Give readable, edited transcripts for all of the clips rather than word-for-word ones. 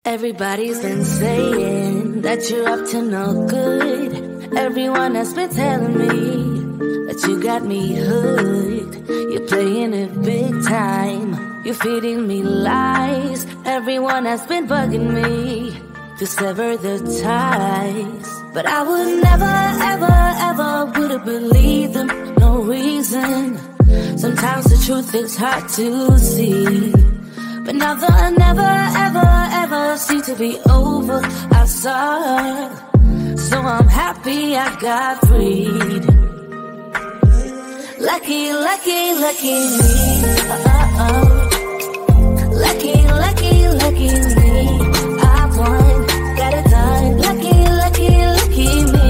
Everybody's been saying that you're up to no good. Everyone has been telling me that you got me hooked. You're playing it big time. You're feeding me lies. Everyone has been bugging me to sever the ties. But I would never, ever, ever would have believed them. No reason. Sometimes the truth is hard to see. But now the never, ever, ever seem to be over. I saw, so I'm happy I got freed. Lucky, lucky, lucky me. Lucky, lucky, lucky me. I won, got it done. Lucky, lucky, lucky me.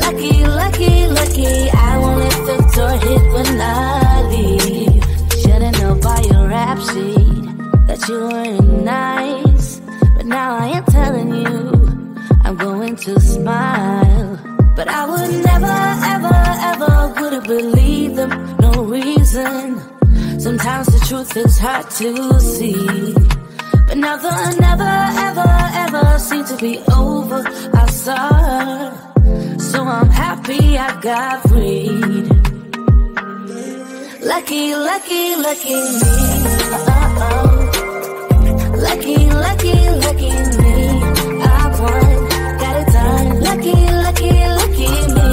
Lucky, lucky, lucky. I won't let the door hit when I leave. Should've known by your rap sheet that you weren't nice. But now I am telling you, I'm going to smile. But I would never, ever, ever would have believed them. No reason. Sometimes the truth is hard to see. But now the never, ever, ever seem to be over. I saw, so I'm happy I got freed. Lucky, lucky, lucky me. Lucky, lucky, lucky me. I won, got it done. Lucky, lucky, lucky me.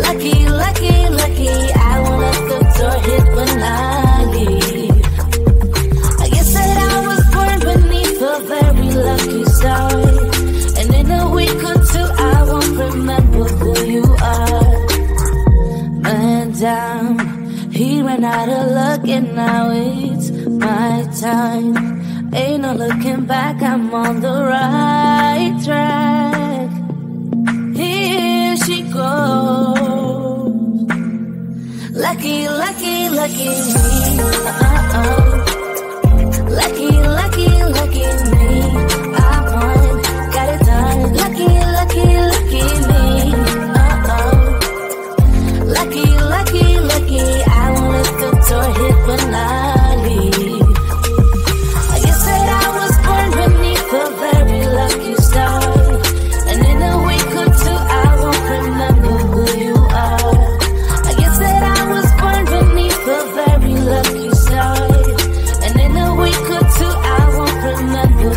Lucky, lucky, lucky. I won't let the door hit when I leave. I guess that I was born beneath a very lucky star. And in a week or two I won't remember who you are. Man down, he ran out of luck and now it's my time. Ain't no looking back, I'm on the right track. Here she goes. Lucky, lucky, lucky me. Lucky, lucky, lucky me. I won, got it done. Lucky, lucky, lucky me. Lucky, lucky, lucky. I won't let the door hit when I leave. I guess that I was born beneath a very lucky star. And in a week or two I won't remember who you are. I guess that I was born beneath a very lucky star. And in a week or two I won't remember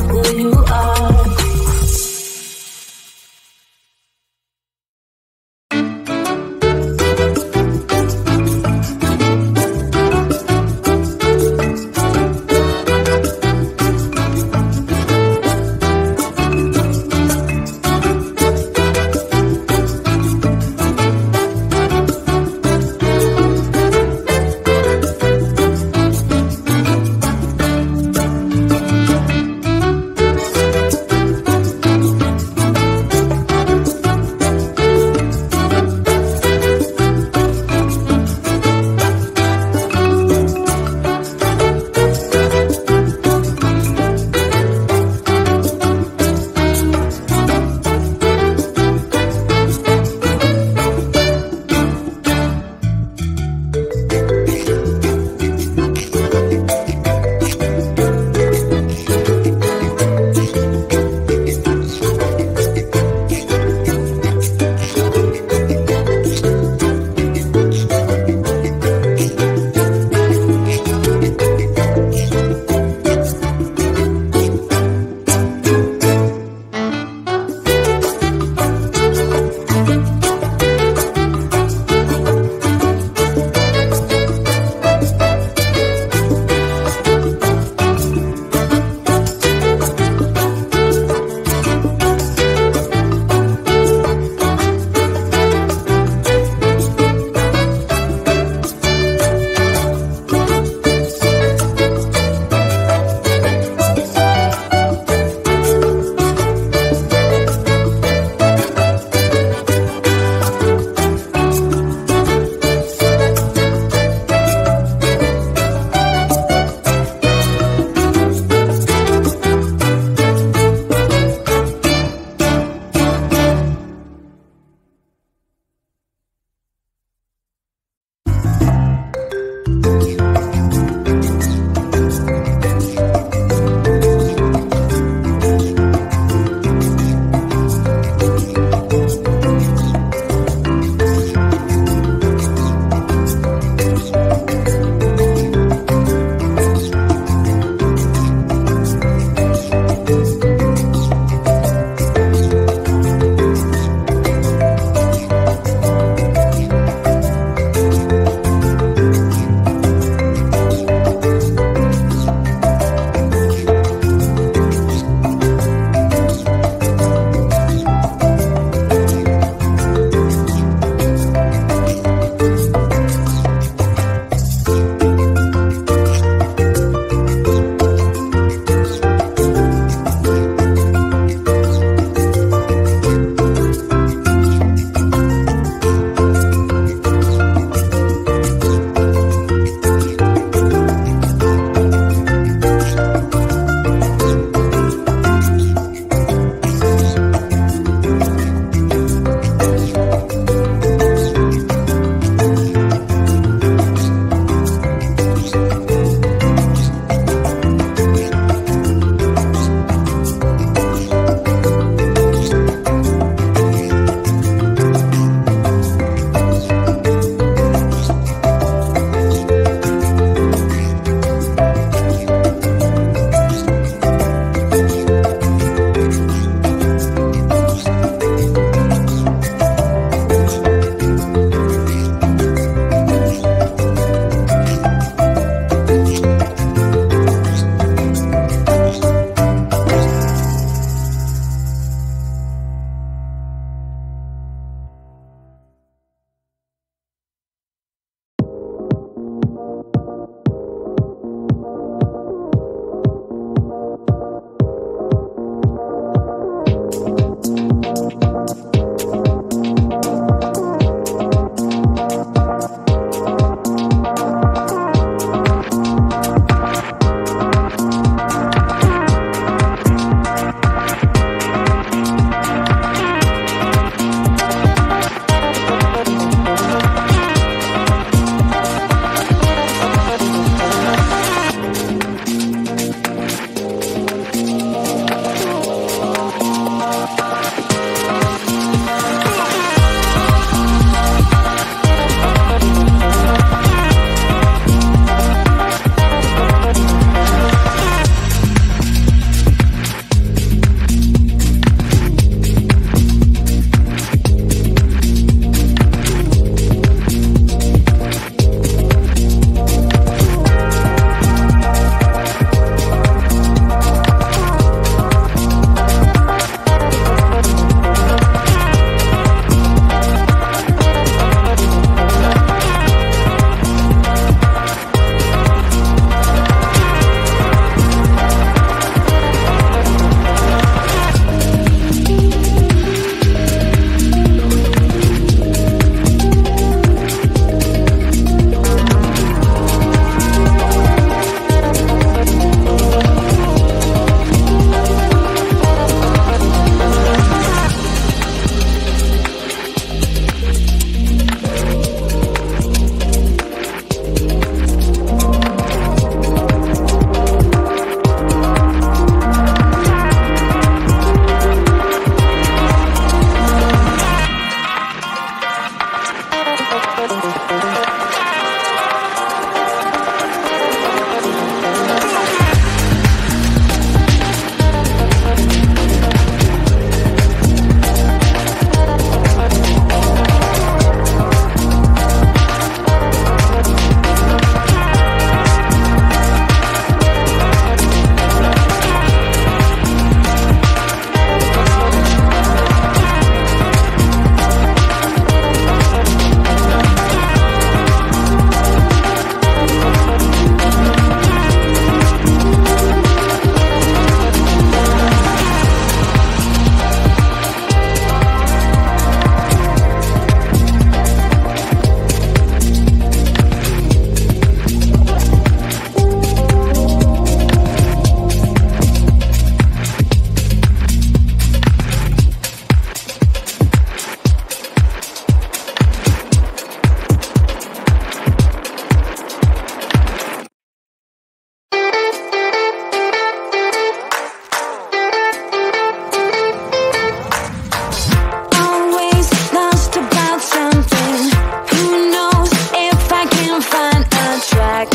track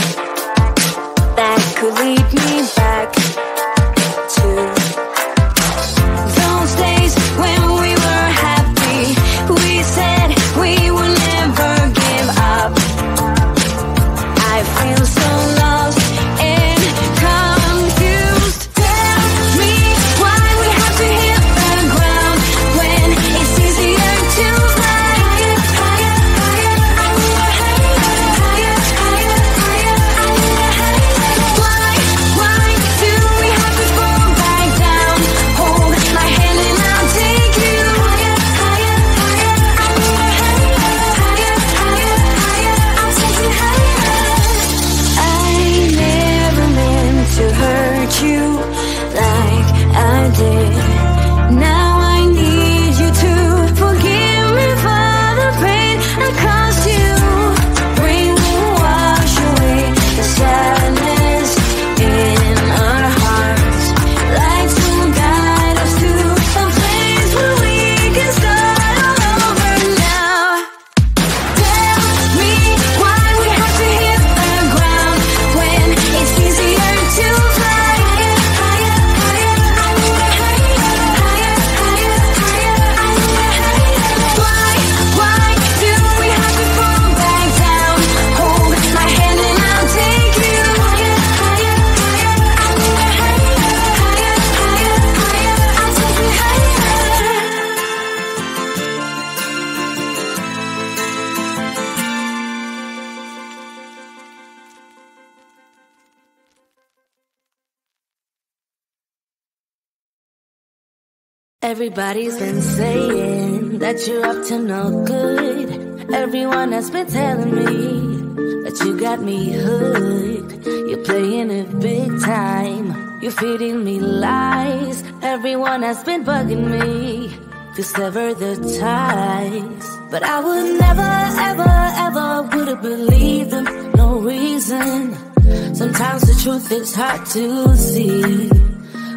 that could lead me back to those days when we were happy. We said we would never give up. I feel so lost and confused. Tell me why we have to hit the ground when it's easier to fly higher, higher, higher, higher, higher, higher, higher, higher. Why do we have to fall back down? Hold my hand and I'll take you higher, higher, higher, higher, higher, higher, higher. I'll take you higher. I never meant to hurt you like I did. Now I need you to forgive me for the pain I caused you. Bring and wash away the sadness in our hearts. Lights will guide us to a place where we can start all over now. Tell me why we have to hit the ground when it's easier to fly higher, higher, higher, higher, higher, higher, higher. Why do we have to fall back down? Hold my hand and I'll take you higher, higher, higher, higher, higher, higher, higher. I'll take you higher. Everybody's been saying that you're up to no good. Everyone has been telling me that you got me hooked. You're playing it big time. You're feeding me lies. Everyone has been bugging me to sever the ties. But I would never, ever, ever would have believed them. No reason. Sometimes the truth is hard to see.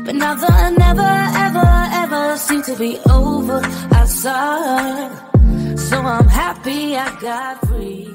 But now the never, ever, ever seemed to be over. I saw her, so I'm happy I got free.